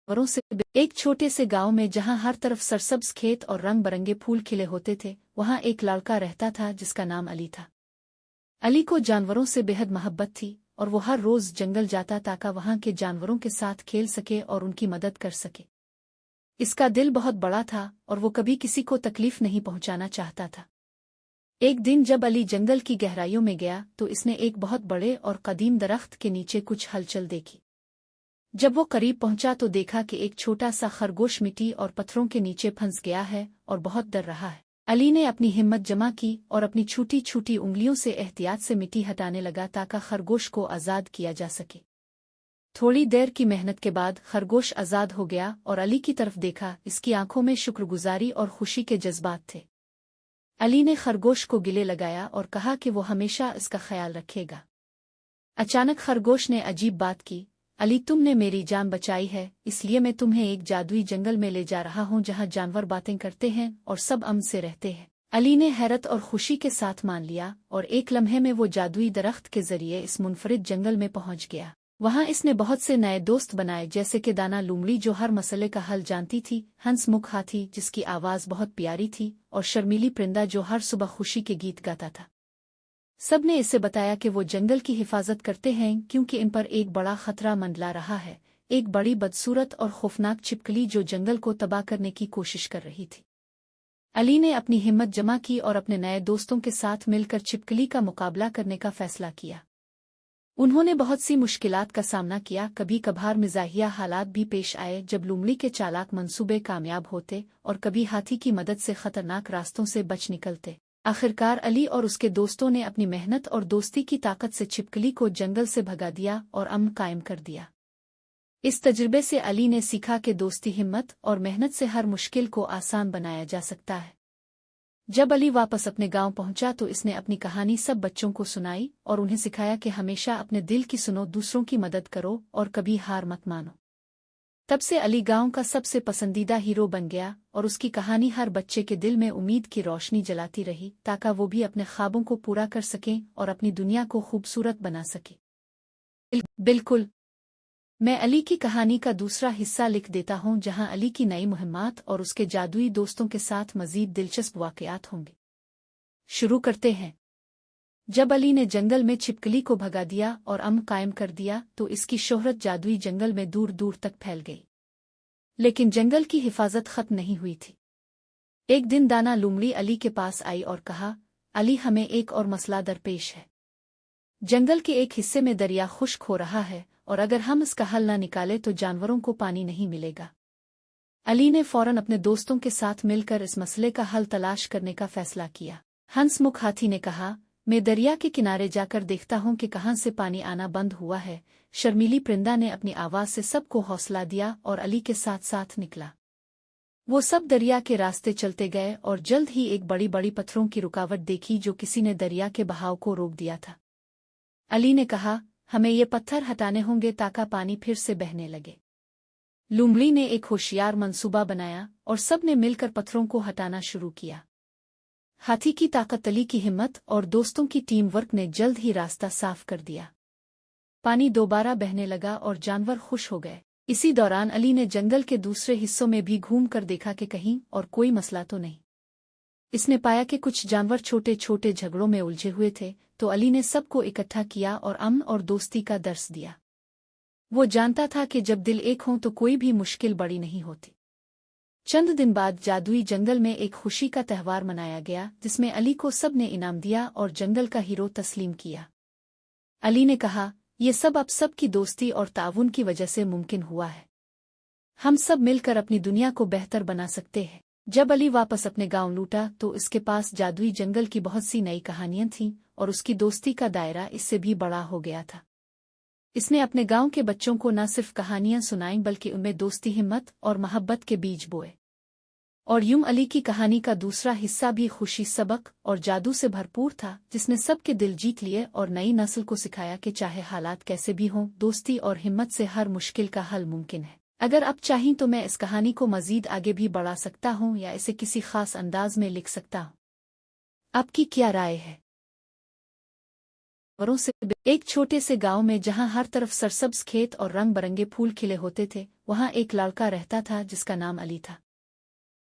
जानवरों से एक छोटे से गांव में जहां हर तरफ सरसब्ज खेत और रंग बरंगे फूल खिले होते थे, वहां एक लड़का रहता था जिसका नाम अली था। अली को जानवरों से बेहद मोहब्बत थी और वो हर रोज जंगल जाता ताकि वहां के जानवरों के साथ खेल सके और उनकी मदद कर सके। इसका दिल बहुत बड़ा था और वो कभी किसी को तकलीफ नहीं पहुंचाना चाहता था। एक दिन जब अली जंगल की गहराइयों में गया तो इसने एक बहुत बड़े और कदीम दरख्त के नीचे कुछ हलचल देखी। जब वो करीब पहुंचा तो देखा कि एक छोटा सा खरगोश मिट्टी और पत्थरों के नीचे फंस गया है और बहुत डर रहा है। अली ने अपनी हिम्मत जमा की और अपनी छोटी छोटी उंगलियों से एहतियात से मिट्टी हटाने लगा ताकि खरगोश को आज़ाद किया जा सके। थोड़ी देर की मेहनत के बाद खरगोश आज़ाद हो गया और अली की तरफ देखा। इसकी आंखों में शुक्रगुजारी और खुशी के जज्बात थे। अली ने खरगोश को गिले लगाया और कहा कि वो हमेशा इसका ख्याल रखेगा। अचानक खरगोश ने अजीब बात की, अली तुमने मेरी जान बचाई है, इसलिए मैं तुम्हें एक जादुई जंगल में ले जा रहा हूं जहां जानवर बातें करते हैं और सब अमन से रहते हैं। अली ने हैरत और खुशी के साथ मान लिया और एक लम्हे में वो जादुई दरख्त के जरिए इस मुनफरिद जंगल में पहुंच गया। वहां इसने बहुत से नए दोस्त बनाए, जैसे कि दाना लूमड़ी जो हर मसले का हल जानती थी, हंसमुख हाथी जिसकी आवाज़ बहुत प्यारी थी, और शर्मीली परिंदा जो हर सुबह खुशी के गीत गाता था। सब ने इसे बताया कि वो जंगल की हिफाजत करते हैं क्योंकि इन पर एक बड़ा खतरा मंडला रहा है, एक बड़ी बदसूरत और खौफनाक छिपकली जो जंगल को तबाह करने की कोशिश कर रही थी। अली ने अपनी हिम्मत जमा की और अपने नए दोस्तों के साथ मिलकर छिपकली का मुकाबला करने का फैसला किया। उन्होंने बहुत सी मुश्किलात का सामना किया, कभी कभार मिजाहिया हालात भी पेश आए जब लूमड़ी के चालाक मंसूबे कामयाब होते और कभी हाथी की मदद से खतरनाक रास्तों से बच निकलते। आखिरकार अली और उसके दोस्तों ने अपनी मेहनत और दोस्ती की ताकत से छिपकली को जंगल से भगा दिया और अमन कायम कर दिया। इस तजुर्बे से अली ने सीखा कि दोस्ती, हिम्मत और मेहनत से हर मुश्किल को आसान बनाया जा सकता है। जब अली वापस अपने गांव पहुंचा तो इसने अपनी कहानी सब बच्चों को सुनाई और उन्हें सिखाया कि हमेशा अपने दिल की सुनो, दूसरों की मदद करो और कभी हार मत मानो। तब से अली गांव का सबसे पसंदीदा हीरो बन गया और उसकी कहानी हर बच्चे के दिल में उम्मीद की रोशनी जलाती रही ताकि वो भी अपने ख्वाबों को पूरा कर सकें और अपनी दुनिया को खूबसूरत बना सके। बिल्कुल, मैं अली की कहानी का दूसरा हिस्सा लिख देता हूं जहां अली की नई मुहिम्मात और उसके जादुई दोस्तों के साथ मजीद दिलचस्प वाकयात होंगे। शुरू करते हैं। जब अली ने जंगल में छिपकली को भगा दिया और अमन कायम कर दिया तो इसकी शोहरत जादुई जंगल में दूर दूर तक फैल गई। लेकिन जंगल की हिफाजत खत्म नहीं हुई थी। एक दिन दाना लूमड़ी अली के पास आई और कहा, अली हमें एक और मसला दरपेश है। जंगल के एक हिस्से में दरिया खुश्क हो रहा है और अगर हम इसका हल न निकाले तो जानवरों को पानी नहीं मिलेगा। अली ने फौरन अपने दोस्तों के साथ मिलकर इस मसले का हल तलाश करने का फैसला किया। हंसमुख हाथी ने कहा, मैं दरिया के किनारे जाकर देखता हूं कि कहां से पानी आना बंद हुआ है। शर्मीली परिंदा ने अपनी आवाज से सबको हौसला दिया और अली के साथ साथ निकला। वो सब दरिया के रास्ते चलते गए और जल्द ही एक बड़ी बड़ी पत्थरों की रुकावट देखी जो किसी ने दरिया के बहाव को रोक दिया था। अली ने कहा, हमें ये पत्थर हटाने होंगे ताकि पानी फिर से बहने लगे। लूमड़ी ने एक होशियार मंसूबा बनाया और सब ने मिलकर पत्थरों को हटाना शुरू किया। हाथी की ताकत, अली की हिम्मत और दोस्तों की टीम वर्क ने जल्द ही रास्ता साफ कर दिया। पानी दोबारा बहने लगा और जानवर खुश हो गए। इसी दौरान अली ने जंगल के दूसरे हिस्सों में भी घूम कर देखा कि कहीं और कोई मसला तो नहीं। इसने पाया कि कुछ जानवर छोटे छोटे झगड़ों में उलझे हुए थे, तो अली ने सबको इकट्ठा किया और अमन और दोस्ती का दर्स दिया। वो जानता था कि जब दिल एक हों तो कोई भी मुश्किल बड़ी नहीं होती। चंद दिन बाद जादुई जंगल में एक खुशी का त्यौहार मनाया गया जिसमें अली को सब ने इनाम दिया और जंगल का हीरो तस्लीम किया। अली ने कहा, ये सब अब सब की दोस्ती और ताउन की वजह से मुमकिन हुआ है। हम सब मिलकर अपनी दुनिया को बेहतर बना सकते हैं। जब अली वापस अपने गांव लौटा तो इसके पास जादुई जंगल की बहुत सी नई कहानियां थीं और उसकी दोस्ती का दायरा इससे भी बड़ा हो गया था। इसने अपने गांव के बच्चों को न सिर्फ कहानियां सुनाईं बल्कि उनमें दोस्ती, हिम्मत और मोहब्बत के बीज बोए। और यूं अली की कहानी का दूसरा हिस्सा भी खुशी, सबक और जादू से भरपूर था, जिसने सबके दिल जीत लिए और नई नस्ल को सिखाया कि चाहे हालात कैसे भी हों, दोस्ती और हिम्मत से हर मुश्किल का हल मुमकिन है। अगर आप चाहें तो मैं इस कहानी को मजीद आगे भी बढ़ा सकता हूं या इसे किसी खास अंदाज में लिख सकता हूं। आपकी क्या राय है? जानवरों से एक छोटे से गांव में जहां हर तरफ सरसब्ज खेत और रंग बरंगे फूल खिले होते थे, वहां एक लड़का रहता था जिसका नाम अली था।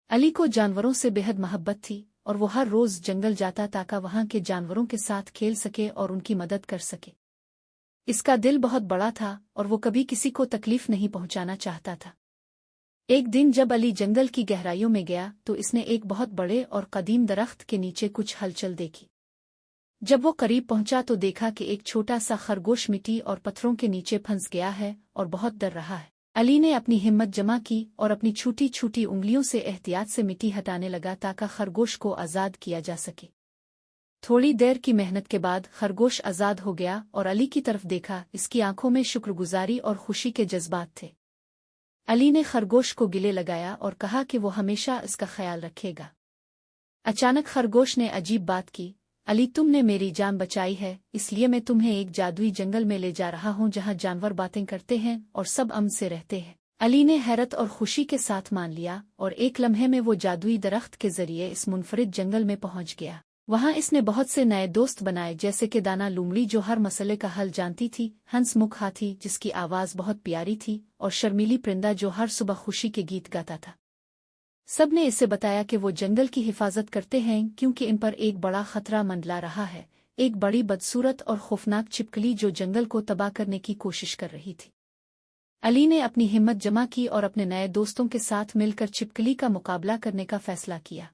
अली को जानवरों से बेहद मोहब्बत थी और वो हर रोज जंगल जाता ताकि वहां के जानवरों के साथ खेल सके और उनकी मदद कर सके। इसका दिल बहुत बड़ा था और वो कभी किसी को तकलीफ नहीं पहुंचाना चाहता था। एक दिन जब अली जंगल की गहराइयों में गया तो इसने एक बहुत बड़े और कदीम दरख्त के नीचे कुछ हलचल देखी। जब वो करीब पहुंचा तो देखा कि एक छोटा सा खरगोश मिट्टी और पत्थरों के नीचे फंस गया है और बहुत डर रहा है। अली ने अपनी हिम्मत जमा की और अपनी छोटी छोटी उंगलियों से एहतियात से मिट्टी हटाने लगा ताकि खरगोश को आज़ाद किया जा सके। थोड़ी देर की मेहनत के बाद खरगोश आज़ाद हो गया और अली की तरफ देखा। इसकी आंखों में शुक्रगुजारी और खुशी के जज्बात थे। अली ने खरगोश को गिले लगाया और कहा कि वो हमेशा इसका ख्याल रखेगा। अचानक खरगोश ने अजीब बात की, अली तुमने मेरी जान बचाई है, इसलिए मैं तुम्हें एक जादुई जंगल में ले जा रहा हूं जहां जानवर बातें करते हैं और सब अमन से रहते हैं। अली ने हैरत और खुशी के साथ मान लिया और एक लम्हे में वो जादुई दरख्त के जरिए इस मुनफरिद जंगल में पहुंच गया। वहां इसने बहुत से नए दोस्त बनाए, जैसे कि दाना लूमड़ी जो हर मसले का हल जानती थी, हंसमुख हाथी जिसकी आवाज़ बहुत प्यारी थी, और शर्मीली परिंदा जो हर सुबह खुशी के गीत गाता था। सब ने इसे बताया कि वो जंगल की हिफाजत करते हैं क्योंकि इन पर एक बड़ा खतरा मंडला रहा है, एक बड़ी बदसूरत और खौफनाक छिपकली जो जंगल को तबाह करने की कोशिश कर रही थी। अली ने अपनी हिम्मत जमा की और अपने नए दोस्तों के साथ मिलकर छिपकली का मुकाबला करने का फैसला किया।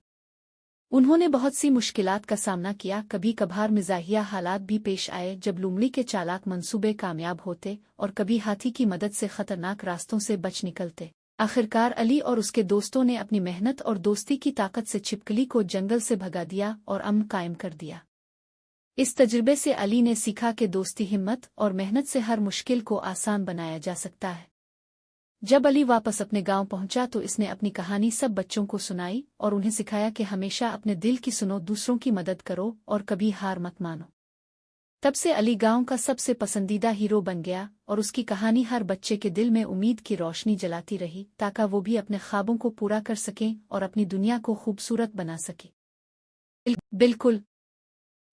उन्होंने बहुत सी मुश्किलात का सामना किया, कभी कभार मिजाहिया हालात भी पेश आए जब लूमड़ी के चालाक मंसूबे कामयाब होते और कभी हाथी की मदद से खतरनाक रास्तों से बच निकलते। आखिरकार अली और उसके दोस्तों ने अपनी मेहनत और दोस्ती की ताकत से छिपकली को जंगल से भगा दिया और अमन कायम कर दिया। इस तजुर्बे से अली ने सीखा कि दोस्ती, हिम्मत और मेहनत से हर मुश्किल को आसान बनाया जा सकता है। जब अली वापस अपने गांव पहुंचा तो इसने अपनी कहानी सब बच्चों को सुनाई और उन्हें सिखाया कि हमेशा अपने दिल की सुनो, दूसरों की मदद करो और कभी हार मत मानो। तब से अली गांव का सबसे पसंदीदा हीरो बन गया और उसकी कहानी हर बच्चे के दिल में उम्मीद की रोशनी जलाती रही ताकि वो भी अपने ख्वाबों को पूरा कर सकें और अपनी दुनिया को खूबसूरत बना सके। बिल्कुल,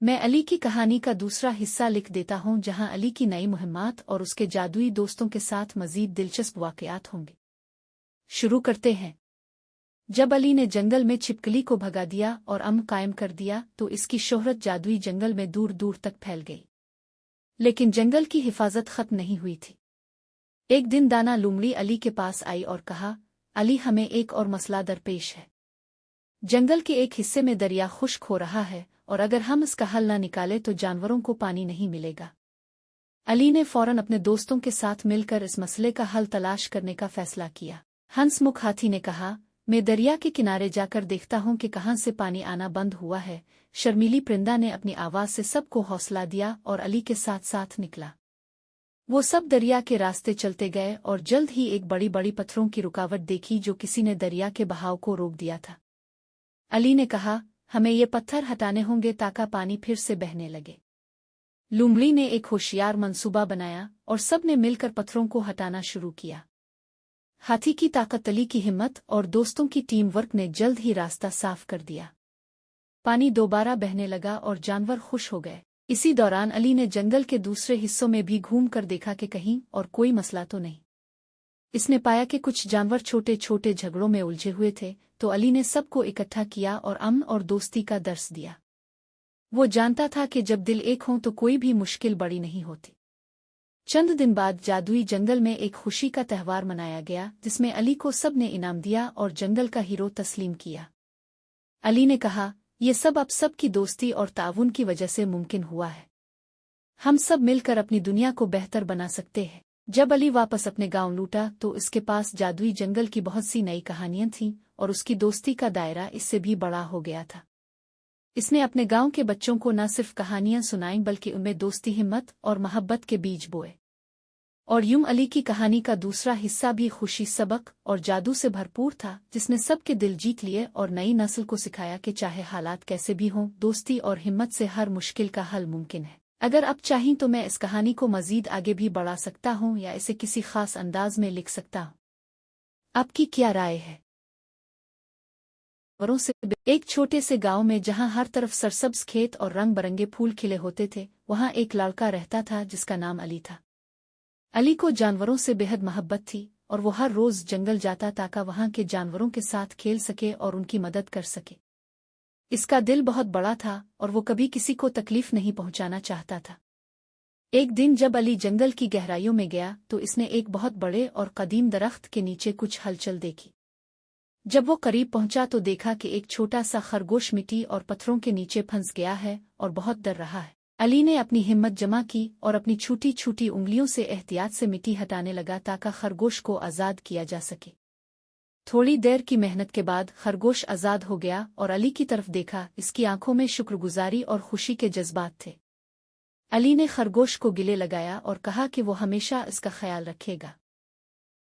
मैं अली की कहानी का दूसरा हिस्सा लिख देता हूं जहां अली की नई मुहिम्मात और उसके जादुई दोस्तों के साथ मजीद दिलचस्प वाकयात होंगे। शुरू करते हैं। जब अली ने जंगल में छिपकली को भगा दिया और अमन कायम कर दिया तो इसकी शोहरत जादुई जंगल में दूर दूर तक फैल गई। लेकिन जंगल की हिफाजत खत्म नहीं हुई थी। एक दिन दाना लूमड़ी अली के पास आई और कहा, अली हमें एक और मसला दरपेश है। जंगल के एक हिस्से में दरिया खुश्क हो रहा है और अगर हम इसका हल न निकाले तो जानवरों को पानी नहीं मिलेगा। अली ने फौरन अपने दोस्तों के साथ मिलकर इस मसले का हल तलाश करने का फैसला किया। हंसमुख हाथी ने कहा, मैं दरिया के किनारे जाकर देखता हूं कि कहां से पानी आना बंद हुआ है। शर्मीली परिंदा ने अपनी आवाज से सबको हौसला दिया और अली के साथ साथ निकला। वो सब दरिया के रास्ते चलते गए और जल्द ही एक बड़ी बड़ी पत्थरों की रुकावट देखी जो किसी ने दरिया के बहाव को रोक दिया था। अली ने कहा, हमें ये पत्थर हटाने होंगे ताकि पानी फिर से बहने लगे। लूमड़ी ने एक होशियार मंसूबा बनाया और सब ने मिलकर पत्थरों को हटाना शुरू किया। हाथी की ताकत, अली की हिम्मत और दोस्तों की टीम वर्क ने जल्द ही रास्ता साफ कर दिया। पानी दोबारा बहने लगा और जानवर खुश हो गए। इसी दौरान अली ने जंगल के दूसरे हिस्सों में भी घूम कर देखा कि कहीं और कोई मसला तो नहीं। इसने पाया कि कुछ जानवर छोटे छोटे झगड़ों में उलझे हुए थे, तो अली ने सबको इकट्ठा किया और अमन और दोस्ती का दर्स दिया। वो जानता था कि जब दिल एक हों तो कोई भी मुश्किल बड़ी नहीं होती। चंद दिन बाद जादुई जंगल में एक खुशी का त्यौहार मनाया गया जिसमें अली को सब ने इनाम दिया और जंगल का हीरो तस्लीम किया। अली ने कहा, ये सब आप सब की दोस्ती और ताउन की वजह से मुमकिन हुआ है। हम सब मिलकर अपनी दुनिया को बेहतर बना सकते हैं। जब अली वापस अपने गांव लौटा तो इसके पास जादुई जंगल की बहुत सी नई कहानियां थीं और उसकी दोस्ती का दायरा इससे भी बड़ा हो गया था। इसने अपने गांव के बच्चों को न सिर्फ कहानियां सुनाईं बल्कि उनमें दोस्ती, हिम्मत और मोहब्बत के बीज बोए। और यूं अली की कहानी का दूसरा हिस्सा भी खुशी, सबक और जादू से भरपूर था, जिसने सबके दिल जीत लिए और नई नस्ल को सिखाया कि चाहे हालात कैसे भी हों, दोस्ती और हिम्मत से हर मुश्किल का हल मुमकिन है। अगर आप चाहें तो मैं इस कहानी को मजीद आगे भी बढ़ा सकता हूं या इसे किसी खास अंदाज में लिख सकता हूं। आपकी क्या राय है? जानवरों से एक छोटे से गांव में जहां हर तरफ सरसब्ज खेत और रंग बरंगे फूल खिले होते थे, वहां एक लड़का रहता था जिसका नाम अली था। अली को जानवरों से बेहद मोहब्बत थी और वो हर रोज जंगल जाता ताकि वहां के जानवरों के साथ खेल सके और उनकी मदद कर सके। इसका दिल बहुत बड़ा था और वो कभी किसी को तकलीफ नहीं पहुंचाना चाहता था। एक दिन जब अली जंगल की गहराइयों में गया तो इसने एक बहुत बड़े और कदीम दरख्त के नीचे कुछ हलचल देखी। जब वो करीब पहुंचा तो देखा कि एक छोटा सा खरगोश मिट्टी और पत्थरों के नीचे फंस गया है और बहुत डर रहा है। अली ने अपनी हिम्मत जमा की और अपनी छोटी छोटी उंगलियों से एहतियात से मिट्टी हटाने लगा ताकि खरगोश को आज़ाद किया जा सके। थोड़ी देर की मेहनत के बाद खरगोश आज़ाद हो गया और अली की तरफ देखा। इसकी आंखों में शुक्रगुजारी और खुशी के जज्बात थे। अली ने खरगोश को गिले लगाया और कहा कि वो हमेशा इसका ख्याल रखेगा।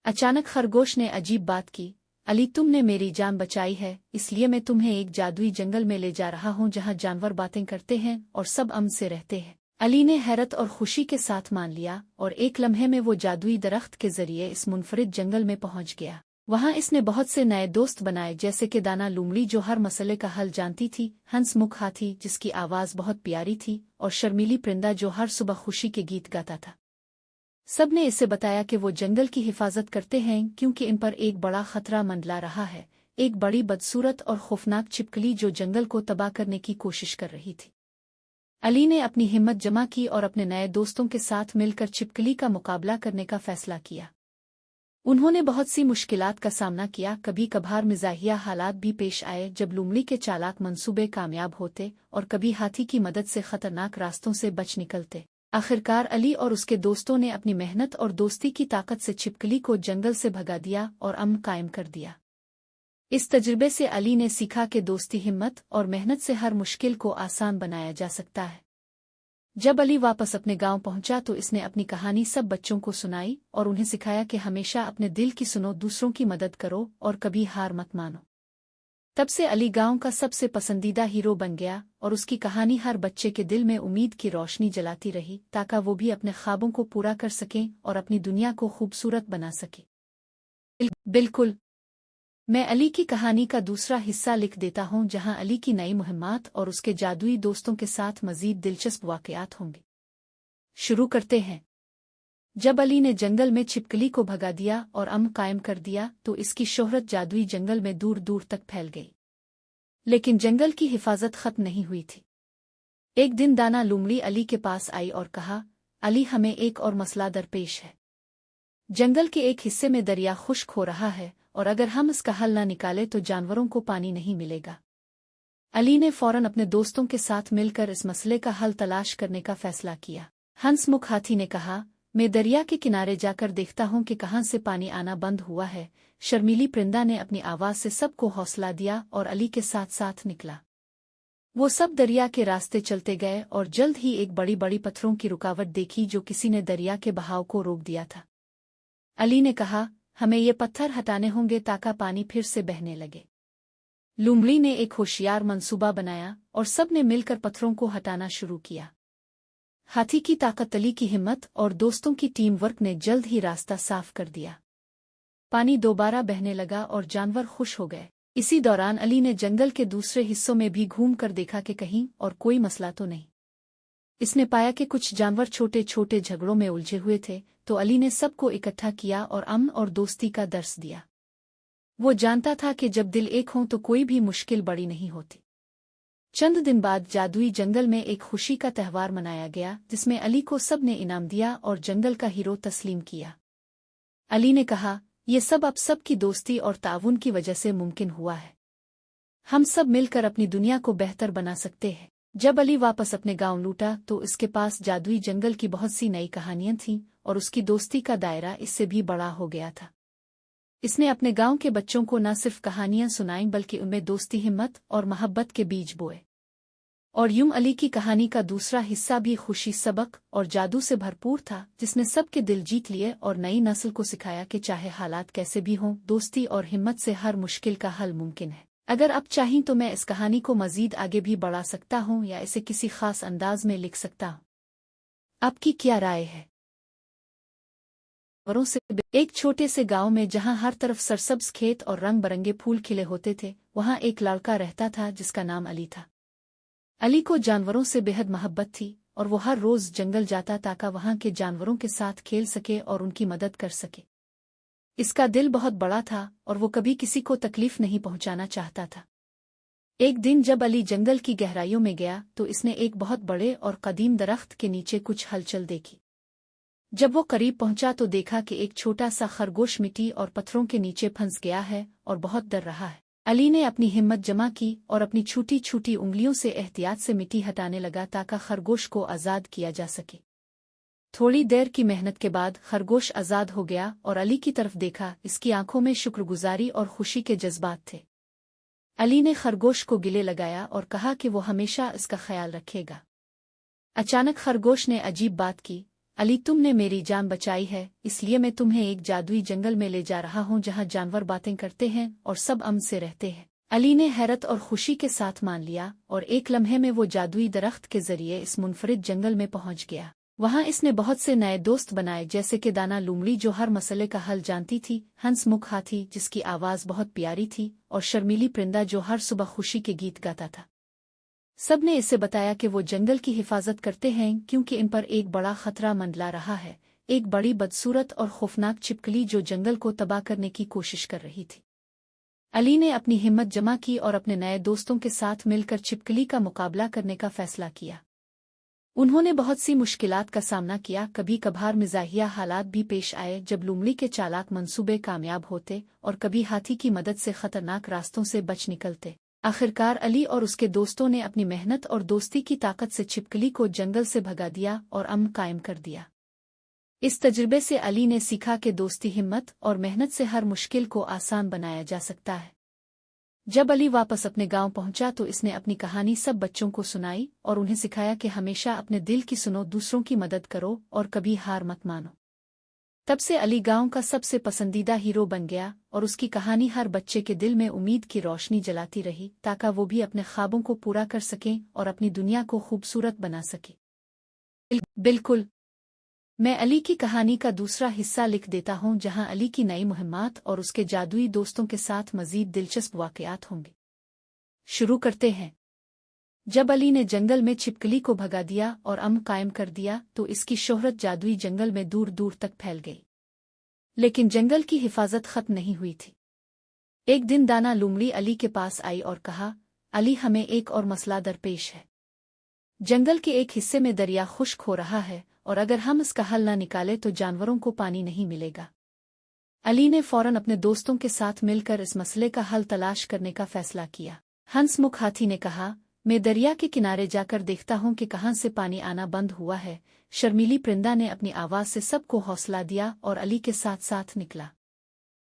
अचानक खरगोश ने अजीब बात की, अली तुमने मेरी जान बचाई है, इसलिए मैं तुम्हें एक जादुई जंगल में ले जा रहा हूं जहां जानवर बातें करते हैं और सब अमन से रहते हैं। अली ने हैरत और खुशी के साथ मान लिया और एक लम्हे में वो जादुई दरख्त के जरिए इस मुनफरिद जंगल में पहुंच गया। वहां इसने बहुत से नए दोस्त बनाए, जैसे कि दाना लूमड़ी जो हर मसले का हल जानती थी, हंसमुख हाथी जिसकी आवाज बहुत प्यारी थी और शर्मीली परिंदा जो हर सुबह खुशी के गीत गाता था। सब ने इसे बताया कि वो जंगल की हिफाजत करते हैं क्योंकि इन पर एक बड़ा खतरा मंडला रहा है, एक बड़ी बदसूरत और खौफनाक छिपकली जो जंगल को तबाह करने की कोशिश कर रही थी। अली ने अपनी हिम्मत जमा की और अपने नए दोस्तों के साथ मिलकर छिपकली का मुकाबला करने का फैसला किया। उन्होंने बहुत सी मुश्किलात का सामना किया, कभी कभार मिजाहिया हालात भी पेश आए जब लूमड़ी के चालाक मंसूबे कामयाब होते और कभी हाथी की मदद से खतरनाक रास्तों से बच निकलते। आखिरकार अली और उसके दोस्तों ने अपनी मेहनत और दोस्ती की ताकत से छिपकली को जंगल से भगा दिया और अमन कायम कर दिया। इस तजुर्बे से अली ने सीखा कि दोस्ती, हिम्मत और मेहनत से हर मुश्किल को आसान बनाया जा सकता है। जब अली वापस अपने गांव पहुंचा तो इसने अपनी कहानी सब बच्चों को सुनाई और उन्हें सिखाया कि हमेशा अपने दिल की सुनो, दूसरों की मदद करो और कभी हार मत मानो। तब से अली गांव का सबसे पसंदीदा हीरो बन गया और उसकी कहानी हर बच्चे के दिल में उम्मीद की रोशनी जलाती रही ताकि वो भी अपने ख्वाबों को पूरा कर सकें और अपनी दुनिया को खूबसूरत बना सके। बिल्कुल, मैं अली की कहानी का दूसरा हिस्सा लिख देता हूं जहां अली की नई मुहिम्मात और उसके जादुई दोस्तों के साथ मजीद दिलचस्प वाकयात होंगे। शुरू करते हैं। जब अली ने जंगल में छिपकली को भगा दिया और अमन कायम कर दिया तो इसकी शोहरत जादुई जंगल में दूर दूर तक फैल गई। लेकिन जंगल की हिफाजत खत्म नहीं हुई थी। एक दिन दाना लूमड़ी अली के पास आई और कहा, अली हमें एक और मसला दरपेश है। जंगल के एक हिस्से में दरिया खुश्क हो रहा है और अगर हम इसका हल न निकाले तो जानवरों को पानी नहीं मिलेगा। अली ने फौरन अपने दोस्तों के साथ मिलकर इस मसले का हल तलाश करने का फैसला किया। हंसमुख हाथी ने कहा, मैं दरिया के किनारे जाकर देखता हूं कि कहां से पानी आना बंद हुआ है। शर्मीली परिंदा ने अपनी आवाज से सबको हौसला दिया और अली के साथ साथ निकला। वो सब दरिया के रास्ते चलते गए और जल्द ही एक बड़ी बड़ी पत्थरों की रुकावट देखी जो किसी ने दरिया के बहाव को रोक दिया था। अली ने कहा, हमें ये पत्थर हटाने होंगे ताकि पानी फिर से बहने लगे। लूमड़ी ने एक होशियार मंसूबा बनाया और सब ने मिलकर पत्थरों को हटाना शुरू किया। हाथी की ताकत, अली की हिम्मत और दोस्तों की टीम वर्क ने जल्द ही रास्ता साफ कर दिया। पानी दोबारा बहने लगा और जानवर खुश हो गए। इसी दौरान अली ने जंगल के दूसरे हिस्सों में भी घूम कर देखा कि कहीं और कोई मसला तो नहीं। इसने पाया कि कुछ जानवर छोटे छोटे झगड़ों में उलझे हुए थे, तो अली ने सबको इकट्ठा किया और अमन और दोस्ती का दर्स दिया। वो जानता था कि जब दिल एक हों तो कोई भी मुश्किल बड़ी नहीं होती। चंद दिन बाद जादुई जंगल में एक खुशी का त्यौहार मनाया गया जिसमें अली को सब ने इनाम दिया और जंगल का हीरो तस्लीम किया। अली ने कहा, ये सब आप सब की दोस्ती और ताउन की वजह से मुमकिन हुआ है। हम सब मिलकर अपनी दुनिया को बेहतर बना सकते हैं। जब अली वापस अपने गांव लौटा तो इसके पास जादुई जंगल की बहुत सी नई कहानियां थीं और उसकी दोस्ती का दायरा इससे भी बड़ा हो गया था। इसने अपने गांव के बच्चों को न सिर्फ कहानियां सुनाईं बल्कि उनमें दोस्ती, हिम्मत और मोहब्बत के बीज बोए। और यूं अली की कहानी का दूसरा हिस्सा भी खुशी, सबक और जादू से भरपूर था, जिसने सबके दिल जीत लिए और नई नस्ल को सिखाया कि चाहे हालात कैसे भी हों, दोस्ती और हिम्मत से हर मुश्किल का हल मुमकिन है। अगर आप चाहें तो मैं इस कहानी को मजीद आगे भी बढ़ा सकता हूं या इसे किसी खास अंदाज में लिख सकता हूं। आपकी क्या राय है? जानवरों से एक छोटे से गांव में जहां हर तरफ सरसब्ज खेत और रंग बरंगे फूल खिले होते थे, वहां एक लड़का रहता था जिसका नाम अली था। अली को जानवरों से बेहद मोहब्बत थी और वो हर रोज जंगल जाता ताकि वहां के जानवरों के साथ खेल सके और उनकी मदद कर सके। इसका दिल बहुत बड़ा था और वो कभी किसी को तकलीफ नहीं पहुंचाना चाहता था। एक दिन जब अली जंगल की गहराइयों में गया तो इसने एक बहुत बड़े और कदीम दरख्त के नीचे कुछ हलचल देखी। जब वो करीब पहुंचा तो देखा कि एक छोटा सा खरगोश मिट्टी और पत्थरों के नीचे फंस गया है और बहुत डर रहा है। अली ने अपनी हिम्मत जमा की और अपनी छोटी छोटी उंगलियों से एहतियात से मिट्टी हटाने लगा ताकि खरगोश को आज़ाद किया जा सके। थोड़ी देर की मेहनत के बाद खरगोश आज़ाद हो गया और अली की तरफ देखा। इसकी आंखों में शुक्रगुजारी और खुशी के जज्बात थे। अली ने खरगोश को गिले लगाया और कहा कि वो हमेशा इसका ख्याल रखेगा। अचानक खरगोश ने अजीब बात की, अली तुमने मेरी जान बचाई है, इसलिए मैं तुम्हें एक जादुई जंगल में ले जा रहा हूँ जहाँ जानवर बातें करते हैं और सब अमन से रहते हैं। अली ने हैरत और खुशी के साथ मान लिया और एक लम्हे में वो जादुई दरख्त के जरिए इस मुनफरिद जंगल में पहुंच गया। वहां इसने बहुत से नए दोस्त बनाए, जैसे कि दाना लूमड़ी जो हर मसले का हल जानती थी, हंसमुख हाथी जिसकी आवाज बहुत प्यारी थी और शर्मीली परिंदा जो हर सुबह खुशी के गीत गाता था। सब ने इसे बताया कि वो जंगल की हिफाजत करते हैं क्योंकि इन पर एक बड़ा खतरा मंडला रहा है, एक बड़ी बदसूरत और खौफनाक छिपकली जो जंगल को तबाह करने की कोशिश कर रही थी। अली ने अपनी हिम्मत जमा की और अपने नए दोस्तों के साथ मिलकर छिपकली का मुकाबला करने का फैसला किया। उन्होंने बहुत सी मुश्किलात का सामना किया, कभी कभार मिजाहिया हालात भी पेश आए जब लूमड़ी के चालाक मंसूबे कामयाब होते और कभी हाथी की मदद से खतरनाक रास्तों से बच निकलते। आखिरकार अली और उसके दोस्तों ने अपनी मेहनत और दोस्ती की ताकत से छिपकली को जंगल से भगा दिया और अमन कायम कर दिया। इस तजुर्बे से अली ने सीखा कि दोस्ती, हिम्मत और मेहनत से हर मुश्किल को आसान बनाया जा सकता है। जब अली वापस अपने गांव पहुंचा तो इसने अपनी कहानी सब बच्चों को सुनाई और उन्हें सिखाया कि हमेशा अपने दिल की सुनो, दूसरों की मदद करो और कभी हार मत मानो। तब से अली गांव का सबसे पसंदीदा हीरो बन गया और उसकी कहानी हर बच्चे के दिल में उम्मीद की रोशनी जलाती रही ताकि वो भी अपने ख्वाबों को पूरा कर सकें और अपनी दुनिया को खूबसूरत बना सके। बिल्कुल, मैं अली की कहानी का दूसरा हिस्सा लिख देता हूं जहां अली की नई मुहिम्मात और उसके जादुई दोस्तों के साथ मजीद दिलचस्प वाकयात होंगे। शुरू करते हैं। जब अली ने जंगल में छिपकली को भगा दिया और अमन कायम कर दिया तो इसकी शोहरत जादुई जंगल में दूर दूर तक फैल गई। लेकिन जंगल की हिफाजत खत्म नहीं हुई थी। एक दिन दाना लूमड़ी अली के पास आई और कहा, अली हमें एक और मसला दरपेश है। जंगल के एक हिस्से में दरिया खुश्क हो रहा है और अगर हम इसका हल न निकाले तो जानवरों को पानी नहीं मिलेगा। अली ने फौरन अपने दोस्तों के साथ मिलकर इस मसले का हल तलाश करने का फैसला किया। हंसमुख हाथी ने कहा, मैं दरिया के किनारे जाकर देखता हूँ कि कहाँ से पानी आना बंद हुआ है। शर्मीली परिंदा ने अपनी आवाज से सबको हौसला दिया और अली के साथ साथ निकला।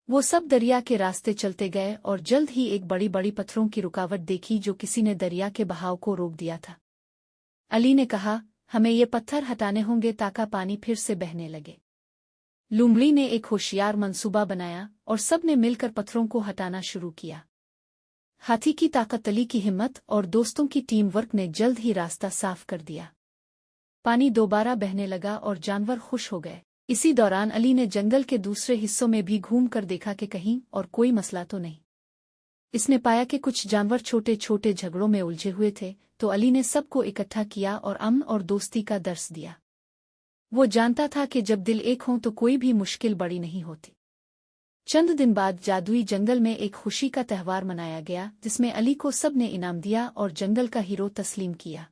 वो सब दरिया के रास्ते चलते गए और जल्द ही एक बड़ी बड़ी पत्थरों की रुकावट देखी जो किसी ने दरिया के बहाव को रोक दिया था। अली ने कहा, हमें ये पत्थर हटाने होंगे ताकि पानी फिर से बहने लगे। लूमड़ी ने एक होशियार मंसूबा बनाया और सब ने मिलकर पत्थरों को हटाना शुरू किया। हाथी की ताकत, अली की हिम्मत और दोस्तों की टीम वर्क ने जल्द ही रास्ता साफ कर दिया। पानी दोबारा बहने लगा और जानवर खुश हो गए। इसी दौरान अली ने जंगल के दूसरे हिस्सों में भी घूम कर देखा कि कहीं और कोई मसला तो नहीं। इसने पाया कि कुछ जानवर छोटे छोटे झगड़ों में उलझे हुए थे, तो अली ने सबको इकट्ठा किया और अमन और दोस्ती का दर्स दिया। वो जानता था कि जब दिल एक हों तो कोई भी मुश्किल बड़ी नहीं होती। चंद दिन बाद जादुई जंगल में एक खुशी का त्यौहार मनाया गया जिसमें अली को सब ने इनाम दिया और जंगल का हीरो तस्लीम किया।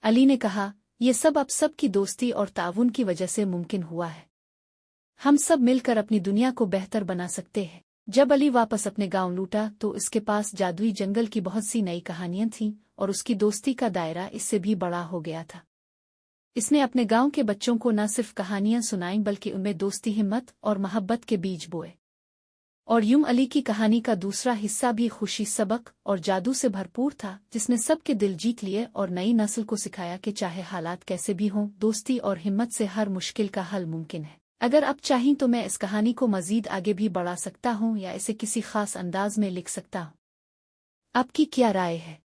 अली ने कहा, ये सब अब सब की दोस्ती और ताउन की वजह से मुमकिन हुआ है। हम सब मिलकर अपनी दुनिया को बेहतर बना सकते हैं। जब अली वापस अपने गांव लौटा तो इसके पास जादुई जंगल की बहुत सी नई कहानियां थीं और उसकी दोस्ती का दायरा इससे भी बड़ा हो गया था। इसने अपने गांव के बच्चों को न सिर्फ कहानियां सुनाईं बल्कि उनमें दोस्ती, हिम्मत और मोहब्बत के बीज बोए। और यूं अली की कहानी का दूसरा हिस्सा भी खुशी, सबक और जादू से भरपूर था, जिसने सबके दिल जीत लिए और नई नस्ल को सिखाया कि चाहे हालात कैसे भी हों, दोस्ती और हिम्मत से हर मुश्किल का हल मुमकिन है। अगर आप चाहें तो मैं इस कहानी को मजीद आगे भी बढ़ा सकता हूं या इसे किसी खास अंदाज में लिख सकता हूं। आपकी क्या राय है?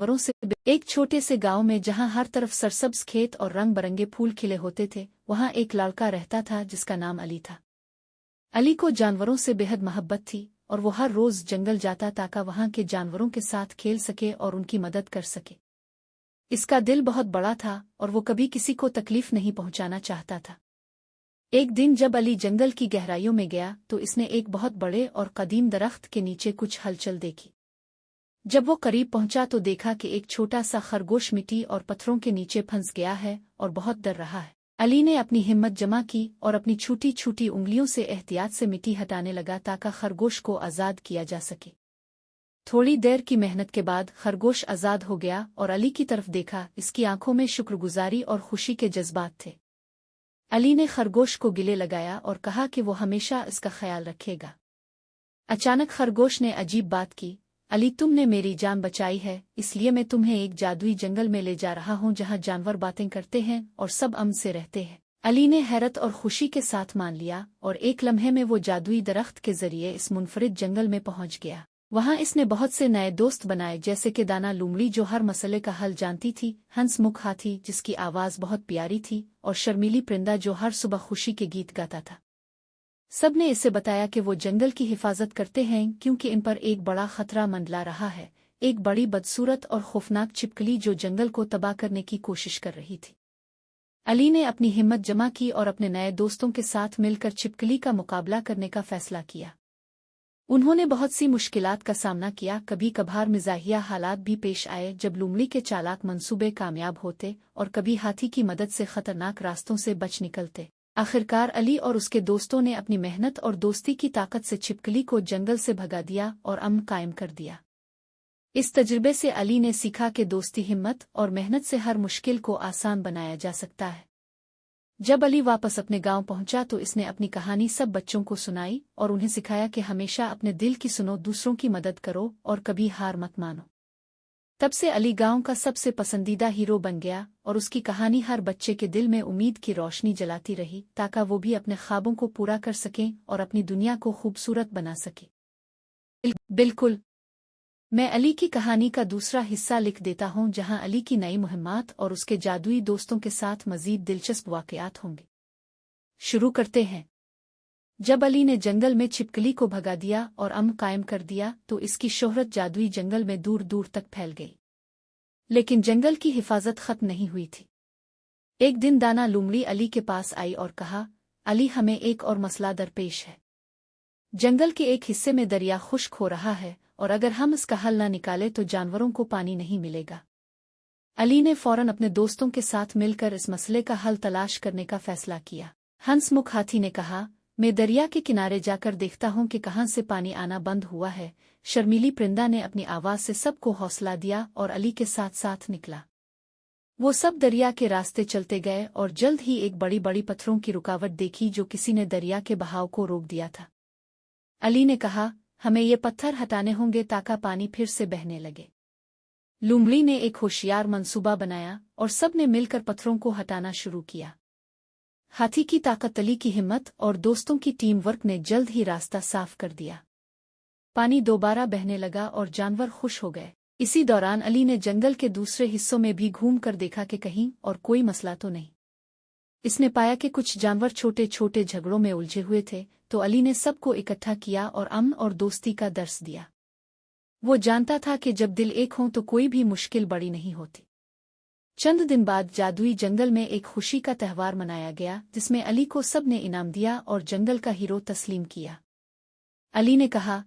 जानवरों से एक छोटे से गांव में जहां हर तरफ सरसब्ज खेत और रंग बरंगे फूल खिले होते थे, वहां एक लड़का रहता था जिसका नाम अली था। अली को जानवरों से बेहद मोहब्बत थी और वो हर रोज जंगल जाता ताकि वहां के जानवरों के साथ खेल सके और उनकी मदद कर सके। इसका दिल बहुत बड़ा था और वो कभी किसी को तकलीफ नहीं पहुंचाना चाहता था। एक दिन जब अली जंगल की गहराइयों में गया तो इसने एक बहुत बड़े और कदीम दरख्त के नीचे कुछ हलचल देखी। जब वो करीब पहुंचा तो देखा कि एक छोटा सा खरगोश मिट्टी और पत्थरों के नीचे फंस गया है और बहुत डर रहा है। अली ने अपनी हिम्मत जमा की और अपनी छोटी छोटी उंगलियों से एहतियात से मिट्टी हटाने लगा ताकि खरगोश को आज़ाद किया जा सके। थोड़ी देर की मेहनत के बाद खरगोश आज़ाद हो गया और अली की तरफ देखा। इसकी आंखों में शुक्रगुजारी और खुशी के जज्बात थे। अली ने खरगोश को गिले लगाया और कहा कि वो हमेशा इसका ख्याल रखेगा। अचानक खरगोश ने अजीब बात की, अली तुमने मेरी जान बचाई है, इसलिए मैं तुम्हें एक जादुई जंगल में ले जा रहा हूँ जहाँ जानवर बातें करते हैं और सब अमन से रहते हैं। अली ने हैरत और खुशी के साथ मान लिया और एक लम्हे में वो जादुई दरख्त के जरिए इस मुनफरिद जंगल में पहुंच गया। वहां इसने बहुत से नए दोस्त बनाए, जैसे कि दाना लूमड़ी जो हर मसले का हल जानती थी, हंसमुख हाथी जिसकी आवाज़ बहुत प्यारी थी और शर्मीली परिंदा जो हर सुबह खुशी के गीत गाता था। सब ने इसे बताया कि वो जंगल की हिफाजत करते हैं क्योंकि इन पर एक बड़ा खतरा मंडला रहा है, एक बड़ी बदसूरत और खौफनाक छिपकली जो जंगल को तबाह करने की कोशिश कर रही थी। अली ने अपनी हिम्मत जमा की और अपने नए दोस्तों के साथ मिलकर छिपकली का मुकाबला करने का फैसला किया। उन्होंने बहुत सी मुश्किलात का सामना किया, कभी कभार मिजाहिया हालात भी पेश आए जब लूमड़ी के चालाक मंसूबे कामयाब होते और कभी हाथी की मदद से खतरनाक रास्तों से बच निकलते। आखिरकार अली और उसके दोस्तों ने अपनी मेहनत और दोस्ती की ताकत से छिपकली को जंगल से भगा दिया और अमन कायम कर दिया। इस तजुर्बे से अली ने सीखा कि दोस्ती, हिम्मत और मेहनत से हर मुश्किल को आसान बनाया जा सकता है। जब अली वापस अपने गांव पहुंचा तो इसने अपनी कहानी सब बच्चों को सुनाई और उन्हें सिखाया कि हमेशा अपने दिल की सुनो, दूसरों की मदद करो और कभी हार मत मानो। तब से अली गांव का सबसे पसंदीदा हीरो बन गया और उसकी कहानी हर बच्चे के दिल में उम्मीद की रोशनी जलाती रही ताकि वो भी अपने ख्वाबों को पूरा कर सकें और अपनी दुनिया को खूबसूरत बना सके। बिल्कुल, मैं अली की कहानी का दूसरा हिस्सा लिख देता हूँ जहाँ अली की नई मुहिम्मात और उसके जादुई दोस्तों के साथ मजीद दिलचस्प वाक़यात होंगे। शुरू करते हैं। जब अली ने जंगल में छिपकली को भगा दिया और अमन कायम कर दिया तो इसकी शोहरत जादुई जंगल में दूर दूर तक फैल गई। लेकिन जंगल की हिफाजत खत्म नहीं हुई थी। एक दिन दाना लूमड़ी अली के पास आई और कहा, अली हमें एक और मसला दरपेश है। जंगल के एक हिस्से में दरिया खुश्क हो रहा है और अगर हम इसका हल न निकाले तो जानवरों को पानी नहीं मिलेगा। अली ने फौरन अपने दोस्तों के साथ मिलकर इस मसले का हल तलाश करने का फैसला किया। हंसमुख हाथी ने कहा, मैं दरिया के किनारे जाकर देखता हूँ कि कहाँ से पानी आना बंद हुआ है। शर्मीली परिंदा ने अपनी आवाज़ से सबको हौसला दिया और अली के साथ साथ निकला। वो सब दरिया के रास्ते चलते गए और जल्द ही एक बड़ी बड़ी पत्थरों की रुकावट देखी जो किसी ने दरिया के बहाव को रोक दिया था। अली ने कहा, हमें ये पत्थर हटाने होंगे ताकि पानी फिर से बहने लगे। लूमड़ी ने एक होशियार मंसूबा बनाया और सब ने मिलकर पत्थरों को हटाना शुरू किया। हाथी की ताकत, अली की हिम्मत और दोस्तों की टीम वर्क ने जल्द ही रास्ता साफ कर दिया। पानी दोबारा बहने लगा और जानवर खुश हो गए। इसी दौरान अली ने जंगल के दूसरे हिस्सों में भी घूम कर देखा कि कहीं और कोई मसला तो नहीं। इसने पाया कि कुछ जानवर छोटे छोटे झगड़ों में उलझे हुए थे, तो अली ने सबको इकट्ठा किया और अमन और दोस्ती का दर्स दिया। वो जानता था कि जब दिल एक हों तो कोई भी मुश्किल बड़ी नहीं होती। चंद दिन बाद जादुई जंगल में एक खुशी का त्यौहार मनाया गया जिसमें अली को सब ने इनाम दिया और जंगल का हीरो तस्लीम किया। अली ने कहा,